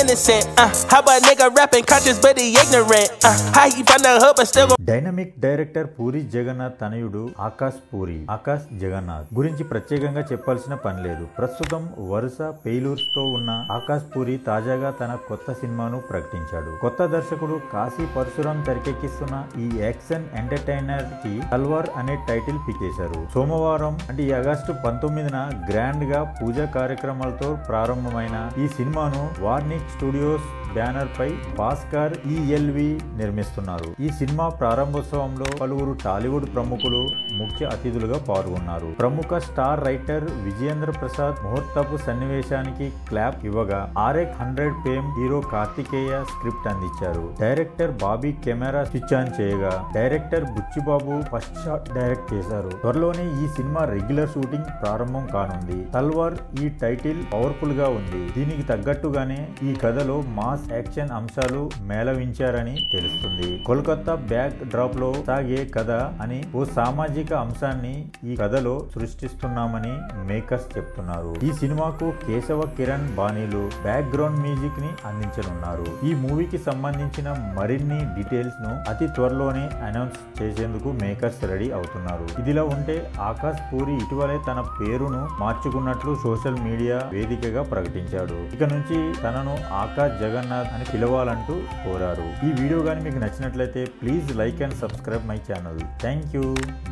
innocent. How about nigga rapping conscious but he ignorant? How he find the hood but still go. Dynamic director Puri Jagannadh తనయుడు ఆకాష్ జగన్నాథ్ గురించి ప్రత్యేకంగా చెప్పాల్సిన పని లేదు. ప్రస్తుతం వరుస ఫెయిల్యూర్స్ తో ఉన్న ఆకాష్ పూరి తాజాగా తన కొత్త సినిమాను ప్రకటించాడు. కొత్త దర్శకుడు కాశీ పరశురాం తెరకెక్కిస్తున్న ఈ యాక్షన్ ఎంటర్టైనర్ కి తల్వార్ అనే టైటిల్ పిక్ చేశారు. సోమవారం అంటే ఈ ఆగస్టు 19న గ్రాండ్ గా పూజా కార్యక్రమాలతో ప్రారంభమైన ఈ సినిమాను వార్నిక్ స్టూడియోస్ బ్యానర్ పై భాస్కర్ ఈఎల్వి నిర్మిస్తున్నారు. ఈ సినిమా ప్రారంభోత్సవంలో పలువురు టాలీవుడ్ ప్రముఖులు ముఖ్య అతిథులుగా పాల్గొన్నారు. ప్రముఖ స్టార్ రైటర్ విజయేంద్ర ప్రసాద్ ముహూర్తపు సన్నివేశానికి క్లాప్ ఇవ్వగా RX100 fame hero Karthikeya script అందించారు. Director Bobby camera switch on చేయగా director Buchibabu first shot direct చేశారు. త్వరలోనే ఈ సినిమా రెగ్యులర్ షూటింగ్ ప్రారంభం కానుంది. తల్వార్ ఈ టైటిల్ పవర్ఫుల్ గా ఉంది. దీనికి తగ్గట్టుగానే ఈ కథలో మాస్ యాక్షన్ అంశాలు మేళవించారని తెలుస్తుంది. కోల్కతా బ్యాక్ డ్రాప్ లో సాగే కథ అని ఓ సామాజిక అంశాన్ని ఈ కథలో సృష్టిస్తున్నామని మేకర్స్ చెప్తున్నారు. ఈ సినిమాకు కేశవ కిరణ్ బాణీలు బ్యాక్ గ్రౌండ్ మ్యూజిక్ ని అందించనున్నారు. ఈ మూవీకి సంబంధించిన మరిన్ని డీటెయిల్స్ ను అతి త్వరలోనే అనౌన్స్ చేసేందుకు మేకర్స్ రెడీ అవుతున్నారు. ఇదిలా ఉంటే ఆకాష్ పూరి ఇటీవలే తన పేరును మార్చుకున్నట్లు సోషల్ మీడియా వేదికగా ప్రకటించాడు. ఇక నుంచి తనను ఆకాష్ జగన్నాథ్ అని పిలవాలంటూ కోరారు. ఈ వీడియో గాని మీకు నచ్చినట్లయితే please like and subscribe my channel. Thank you.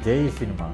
జై సినిమా.